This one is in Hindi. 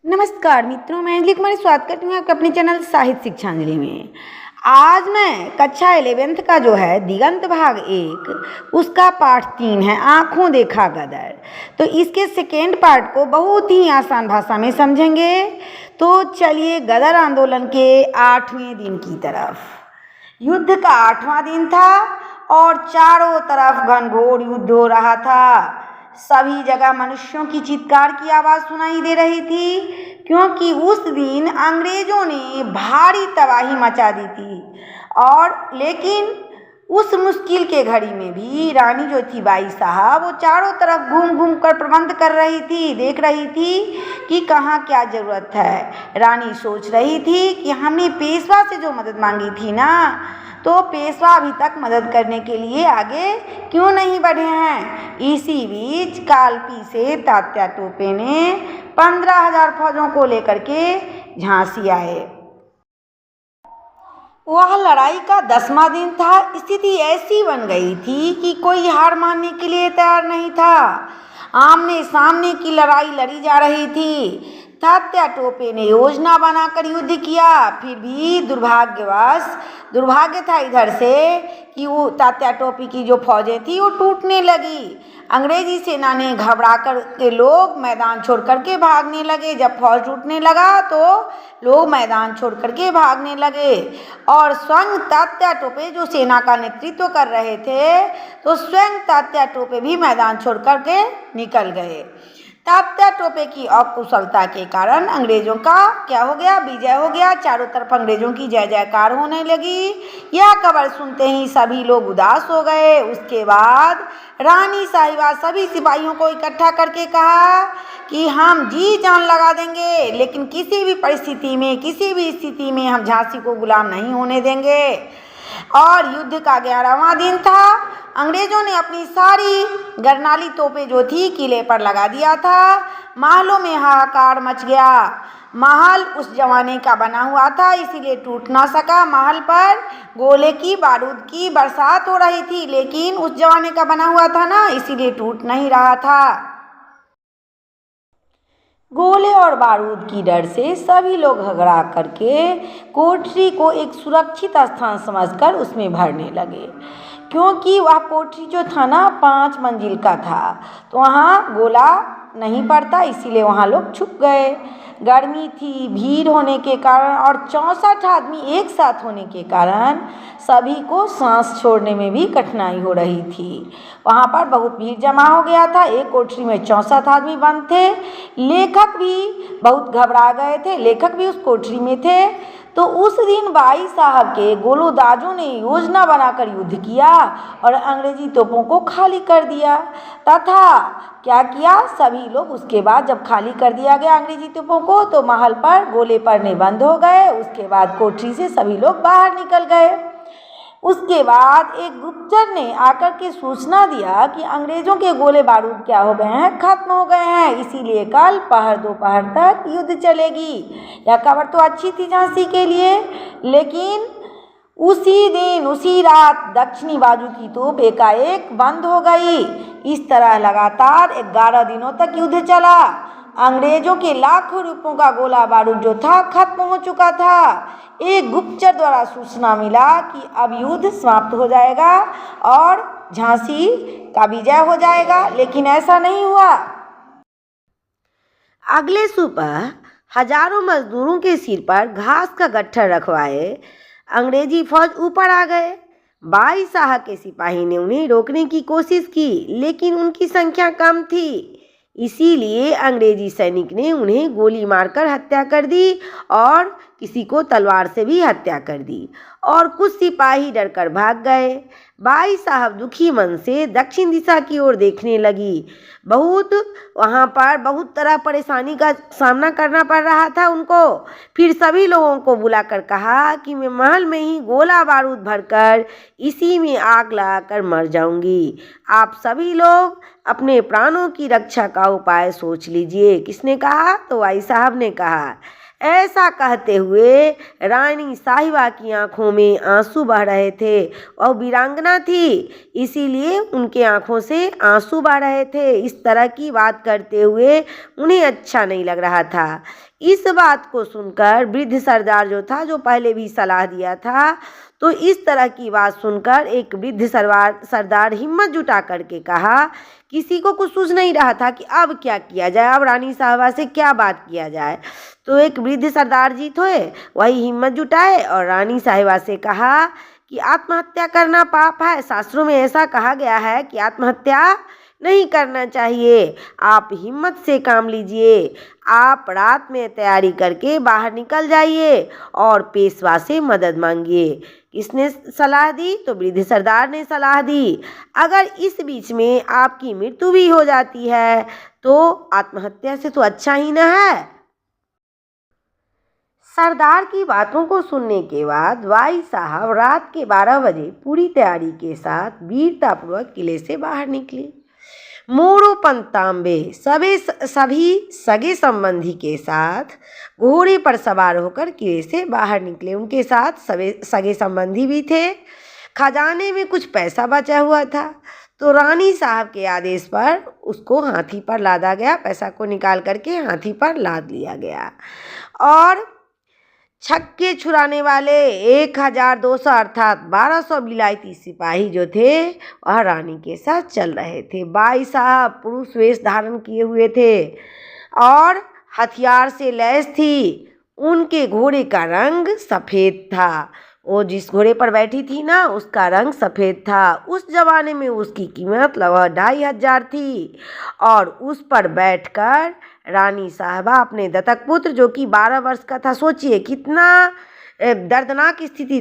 नमस्कार मित्रों, मैं अंजलि कुमारी स्वागत करती हूँ आपके अपने चैनल साहित्य शिक्षांजलि में। आज मैं कक्षा 11th का जो है दिगंत भाग 1 उसका पाठ 3 है आँखों देखा गदर। तो इसके सेकेंड पार्ट को बहुत ही आसान भाषा में समझेंगे। तो चलिए गदर आंदोलन के 8वें दिन की तरफ। युद्ध का 8वां दिन था और चारों तरफ घनघोर युद्ध हो रहा था। सभी जगह मनुष्यों की चित्कार की आवाज़ सुनाई दे रही थी, क्योंकि उस दिन अंग्रेजों ने भारी तबाही मचा दी थी। और लेकिन उस मुश्किल के घड़ी में भी रानी जो थी बाई साहब, वो चारों तरफ घूम घूम कर प्रबंध कर रही थी, देख रही थी कि कहाँ क्या ज़रूरत है। रानी सोच रही थी कि हमने पेशवा से जो मदद मांगी थी ना, तो पेशवा अभी तक मदद करने के लिए आगे क्यों नहीं बढ़े हैं। इसी बीच कालपी से तात्या टोपे ने 15,000 फौजों को लेकर के झांसी आए। वह लड़ाई का 10वां दिन था। स्थिति ऐसी बन गई थी कि कोई हार मानने के लिए तैयार नहीं था। आमने सामने की लड़ाई लड़ी जा रही थी। तात्या टोपे ने योजना बनाकर युद्ध किया, फिर भी दुर्भाग्य था इधर से कि वो तात्या टोपे की जो फौजें थी वो टूटने लगी। अंग्रेजी सेना ने घबरा कर के लोग मैदान छोड़ करके भागने लगे। जब फौज टूटने लगा तो लोग मैदान छोड़ करके भागने लगे और स्वयं तात्या टोपे जो सेना का नेतृत्व कर रहे थे, तो स्वयं तात्या टोपे भी मैदान छोड़ करके निकल गए। तात्या टोपे की अकुशलता के कारण अंग्रेजों का क्या हो गया, विजय हो गया। चारों तरफ अंग्रेजों की जय जयकार होने लगी। यह खबर सुनते ही सभी लोग उदास हो गए। उसके बाद रानी साहिबा सभी सिपाहियों को इकट्ठा करके कहा कि हम जी जान लगा देंगे, लेकिन किसी भी परिस्थिति में, किसी भी स्थिति में हम झांसी को गुलाम नहीं होने देंगे। और युद्ध का 11वां दिन था। अंग्रेजों ने अपनी सारी गरनाली तोपें जो थी किले पर लगा दिया था। महलों में हाहाकार मच गया। महल उस जमाने का बना हुआ था, इसीलिए टूट ना सका। महल पर गोले की बारूद की बरसात हो रही थी, लेकिन उस जमाने का बना हुआ था ना, इसीलिए टूट नहीं रहा था। गोले और बारूद की डर से सभी लोग घबरा करके कोठरी को एक सुरक्षित स्थान समझकर उसमें भरने लगे, क्योंकि वह कोठरी जो था ना 5 मंजिल का था, तो वहाँ गोला नहीं पड़ता, इसीलिए वहाँ लोग छुप गए। गर्मी थी, भीड़ होने के कारण और 64 आदमी एक साथ होने के कारण सभी को सांस छोड़ने में भी कठिनाई हो रही थी। वहाँ पर बहुत भीड़ जमा हो गया था। एक कोठरी में 64 आदमी बंद थे। लेखक भी बहुत घबरा गए थे, लेखक भी उस कोठरी में थे। तो उस दिन बाई साहब के गोलोदाजों ने योजना बनाकर युद्ध किया और अंग्रेजी तोपों को खाली कर दिया। तथा क्या किया, सभी लोग उसके बाद जब खाली कर दिया गया अंग्रेजी तोपों को, तो महल पर गोले पड़ने बंद हो गए। उसके बाद कोठरी से सभी लोग बाहर निकल गए। उसके बाद एक गुप्तचर ने आकर के सूचना दिया कि अंग्रेजों के गोले बारूद क्या हो गए हैं, खत्म हो गए हैं, इसीलिए कल दोपहर तक युद्ध चलेगी। यह खबर तो अच्छी थी झांसी के लिए, लेकिन उसी दिन उसी रात दक्षिणी बाजू की तोप एकाएक बंद हो गई। इस तरह लगातार 11 दिनों तक युद्ध चला। अंग्रेजों के लाखों रुपयों का गोला बारूद जो था खत्म हो चुका था। एक गुप्तचर द्वारा सूचना मिला कि अब युद्ध समाप्त हो जाएगा और झांसी का विजय हो जाएगा, लेकिन ऐसा नहीं हुआ। अगले सुबह हजारों मजदूरों के सिर पर घास का गट्ठर रखवाए अंग्रेजी फौज ऊपर आ गए। बाई साहब के सिपाही ने उन्हें रोकने की कोशिश की, लेकिन उनकी संख्या कम थी, इसीलिए अंग्रेजी सैनिक ने उन्हें गोली मारकर हत्या कर दी और किसी को तलवार से भी हत्या कर दी और कुछ सिपाही डरकर भाग गए। बाई साहब दुखी मन से दक्षिण दिशा की ओर देखने लगी। वहाँ पर बहुत तरह परेशानी का सामना करना पड़ रहा था उनको। फिर सभी लोगों को बुलाकर कहा कि मैं महल में ही गोला बारूद भरकर इसी में आग लगाकर मर जाऊंगी। आप सभी लोग अपने प्राणों की रक्षा का उपाय सोच लीजिए। किसने कहा? तो बाई साहब ने कहा। ऐसा कहते हुए रानी साहिबा की आंखों में आंसू बह रहे थे। वह वीरांगना थी, इसीलिए उनके आंखों से आंसू बह रहे थे। इस तरह की बात करते हुए उन्हें अच्छा नहीं लग रहा था। इस बात को सुनकर वृद्ध सरदार जो था, जो पहले भी सलाह दिया था, तो इस तरह की बात सुनकर एक वृद्ध सरदार हिम्मत जुटा करके कहा, किसी को कुछ सूझ नहीं रहा था कि अब क्या किया जाए, अब रानी साहबा से क्या बात किया जाए। तो एक वृद्ध सरदार जी थे, वही हिम्मत जुटाए और रानी साहिबा से कहा कि आत्महत्या करना पाप है, शास्त्रों में ऐसा कहा गया है कि आत्महत्या नहीं करना चाहिए। आप हिम्मत से काम लीजिए, आप रात में तैयारी करके बाहर निकल जाइए और पेशवा से मदद मांगिए। किसने सलाह दी? तो वृद्ध सरदार ने सलाह दी। अगर इस बीच में आपकी मृत्यु भी हो जाती है तो आत्महत्या से तो अच्छा ही न है। सरदार की बातों को सुनने के बाद भाई साहब रात के 12 बजे पूरी तैयारी के साथ वीरतापूर्वक किले से बाहर निकले। मोरोपंत तांबे सभी सगे संबंधी के साथ घोड़े पर सवार होकर किले से बाहर निकले। उनके साथ सगे संबंधी भी थे। खजाने में कुछ पैसा बचा हुआ था, तो रानी साहब के आदेश पर उसको हाथी पर लादा गया। पैसा को निकाल करके हाथी पर लाद लिया गया और छक्के छुड़ाने वाले 1200 अर्थात 1200 विलायती सिपाही जो थे वह रानी के साथ चल रहे थे। भाई साहब पुरुष वेश धारण किए हुए थे और हथियार से लैस थी। उनके घोड़े का रंग सफ़ेद था। वो जिस घोड़े पर बैठी थी ना, उसका रंग सफ़ेद था। उस जमाने में उसकी कीमत लगभग 2500 थी और उस पर बैठकर रानी साहबा अपने दत्तक पुत्र, जो कि 12 वर्ष का था, सोचिए कितना दर्दनाक स्थिति